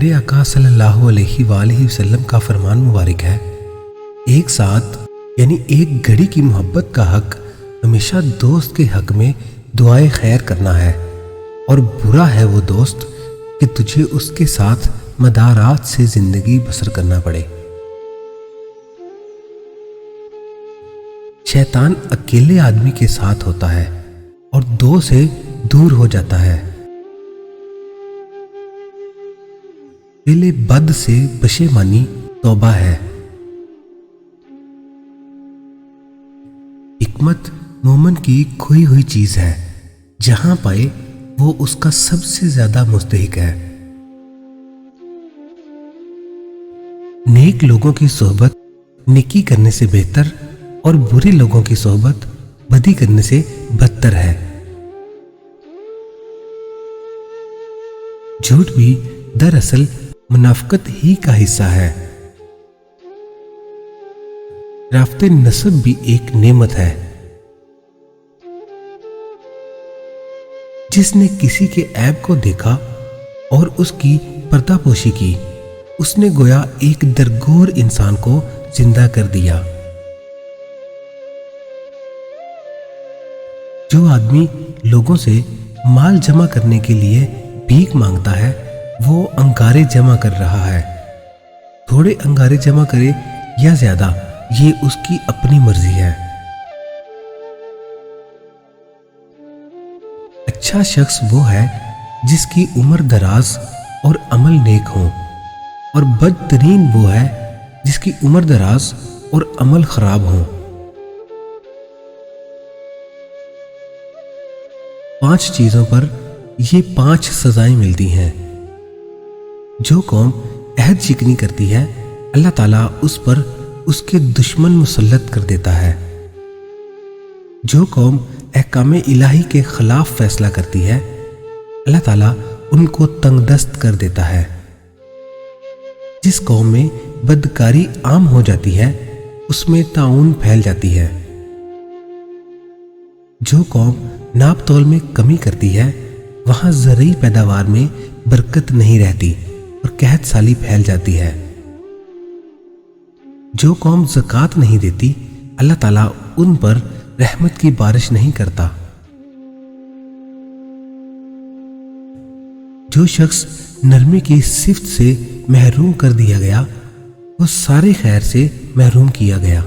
پیارے آقا صلی اللہ علیہ وآلہ وسلم کا فرمان مبارک ہے، ایک ساتھ یعنی ایک گھڑی کی محبت کا حق ہمیشہ دوست کے حق میں دعائے خیر کرنا ہے، اور برا ہے وہ دوست کہ تجھے اس کے ساتھ مدارات سے زندگی بسر کرنا پڑے۔ شیطان اکیلے آدمی کے ساتھ ہوتا ہے اور دو سے دور ہو جاتا ہے۔ دل بد سے پشیمانی توبہ ہے۔ حکمت مومن کی کھوئی ہوئی چیز ہے، جہاں پائے وہ اس کا سب سے زیادہ مستحق ہے۔ نیک لوگوں کی صحبت نیکی کرنے سے بہتر اور برے لوگوں کی صحبت بدی کرنے سے بدتر ہے۔ جھوٹ بھی دراصل منافقت ہی کا حصہ ہے۔ رافت نسب بھی ایک نعمت ہے۔ جس نے کسی کے عیب کو دیکھا اور اس کی پردہ پوشی کی، اس نے گویا ایک درگور انسان کو زندہ کر دیا۔ جو آدمی لوگوں سے مال جمع کرنے کے لیے بھیک مانگتا ہے، وہ انگارے جمع کر رہا ہے۔ تھوڑے انگارے جمع کرے یا زیادہ، یہ اس کی اپنی مرضی ہے۔ اچھا شخص وہ ہے جس کی عمر دراز اور عمل نیک ہو، اور بدترین وہ ہے جس کی عمر دراز اور عمل خراب ہو۔ 5 چیزوں پر یہ 5 سزائیں ملتی ہیں۔ جو قوم عہد شکنی کرتی ہے، اللہ تعالیٰ اس پر اس کے دشمن مسلط کر دیتا ہے۔ جو قوم احکام الہی کے خلاف فیصلہ کرتی ہے، اللہ تعالیٰ ان کو تنگ دست کر دیتا ہے۔ جس قوم میں بدکاری عام ہو جاتی ہے، اس میں طاعون پھیل جاتی ہے۔ جو قوم ناپ تول میں کمی کرتی ہے، وہاں زرعی پیداوار میں برکت نہیں رہتی اور قحط سالی پھیل جاتی ہے۔ جو قوم زکوٰۃ نہیں دیتی، اللہ تعالیٰ ان پر رحمت کی بارش نہیں کرتا۔ جو شخص نرمی کی صفت سے محروم کر دیا گیا، وہ سارے خیر سے محروم کیا گیا۔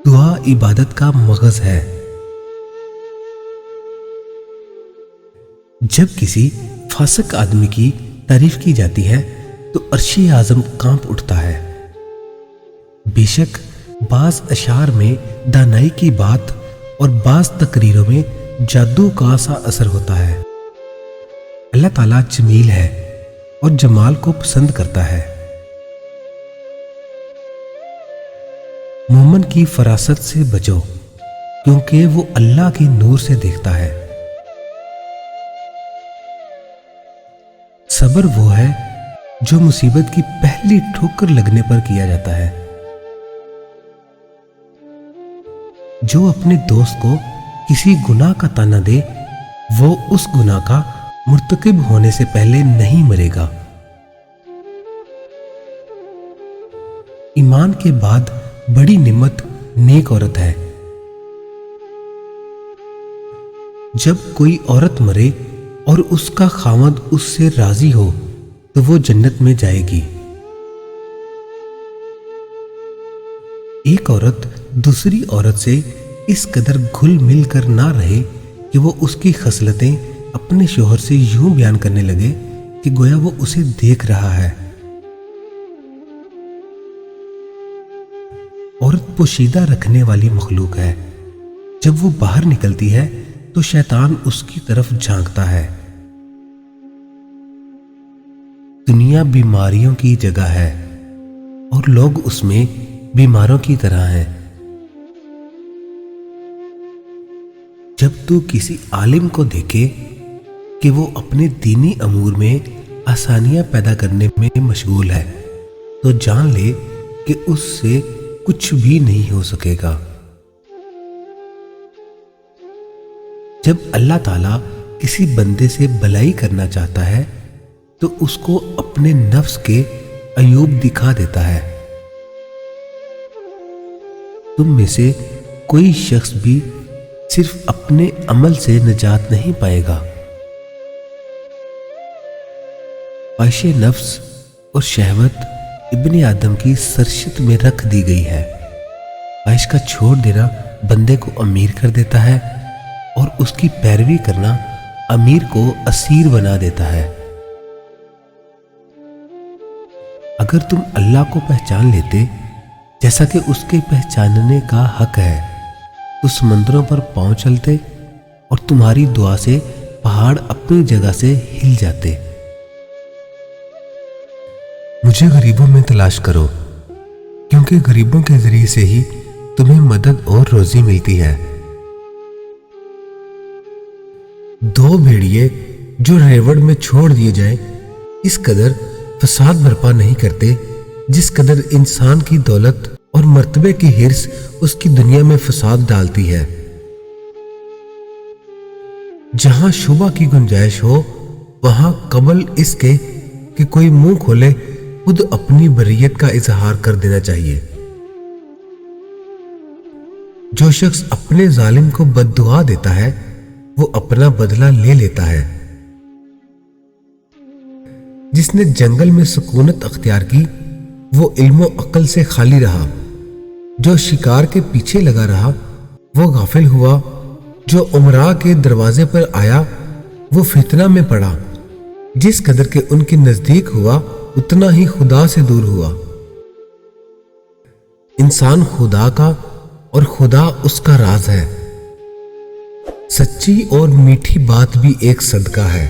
دعا عبادت کا مغز ہے۔ جب کسی فاسق آدمی کی تعریف کی جاتی ہے تو عرش اعظم کانپ اٹھتا ہے۔ بے شک بعض اشعار میں دانائی کی بات اور بعض تقریروں میں جادو کا سا اثر ہوتا ہے۔ اللہ تعالیٰ جمیل ہے اور جمال کو پسند کرتا ہے۔ مومن کی فراست سے بچو، کیونکہ وہ اللہ کے نور سے دیکھتا ہے۔ صبر وہ ہے جو مصیبت کی پہلی ٹھوکر لگنے پر کیا جاتا ہے۔ جو اپنے دوست کو کسی گناہ کا طعنہ دے، وہ اس گناہ کا مرتکب ہونے سے پہلے نہیں مرے گا۔ ایمان کے بعد بڑی نعمت نیک عورت ہے۔ جب کوئی عورت مرے اور اس کا خاوند اس سے راضی ہو تو وہ جنت میں جائے گی۔ ایک عورت دوسری عورت سے اس قدر گھل مل کر نہ رہے کہ وہ اس کی خصلتیں اپنے شوہر سے یوں بیان کرنے لگے کہ گویا وہ اسے دیکھ رہا ہے۔ عورت پوشیدہ رکھنے والی مخلوق ہے۔ جب وہ باہر نکلتی ہے تو شیطان اس کی طرف جھانکتا ہے۔ دنیا بیماریوں کی جگہ ہے اور لوگ اس میں بیماروں کی طرح ہیں۔ جب تو کسی عالم کو دیکھے کہ وہ اپنے دینی امور میں آسانیاں پیدا کرنے میں مشغول ہے، تو جان لے کہ اس سے کچھ بھی نہیں ہو سکے گا۔ جب اللہ تعالیٰ کسی بندے سے بلائی کرنا چاہتا ہے تو اس کو اپنے نفس کے عیوب دکھا دیتا ہے۔ تم میں سے کوئی شخص بھی صرف اپنے عمل سے نجات نہیں پائے گا۔ خواہش نفس اور شہوت ابن آدم کی سرشت میں رکھ دی گئی ہے۔ خواہش کا چھوڑ دینا بندے کو امیر کر دیتا ہے اور اس کی پیروی کرنا امیر کو اسیر بنا دیتا ہے۔ اگر تم اللہ کو پہچان لیتے جیسا کہ اس کے پہچاننے کا حق ہے تو سمندروں پر پاؤں چلتے اور تمہاری دعا سے پہاڑ اپنی جگہ سے ہل جاتے۔ مجھے غریبوں میں تلاش کرو، کیونکہ غریبوں کے ذریعے سے ہی تمہیں مدد اور روزی ملتی ہے۔ دو بھیڑیے جو ریوڑ میں چھوڑ دیے جائیں اس قدر فساد برپا نہیں کرتے جس قدر انسان کی دولت اور مرتبے کی ہرس اس کی دنیا میں فساد ڈالتی ہے۔ جہاں شبہ کی گنجائش ہو وہاں قبل اس کے کہ کوئی منہ کھولے خود اپنی بریت کا اظہار کر دینا چاہیے۔ جو شخص اپنے ظالم کو بد دعا دیتا ہے وہ اپنا بدلہ لے لیتا ہے۔ جس نے جنگل میں سکونت اختیار کی وہ علم و عقل سے خالی رہا۔ جو شکار کے پیچھے لگا رہا وہ غافل ہوا۔ جو امراء کے دروازے پر آیا وہ فتنہ میں پڑا۔ جس قدر کے ان کے نزدیک ہوا اتنا ہی خدا سے دور ہوا۔ انسان خدا کا اور خدا اس کا راز ہے۔ سچی اور میٹھی بات بھی ایک صدقہ ہے۔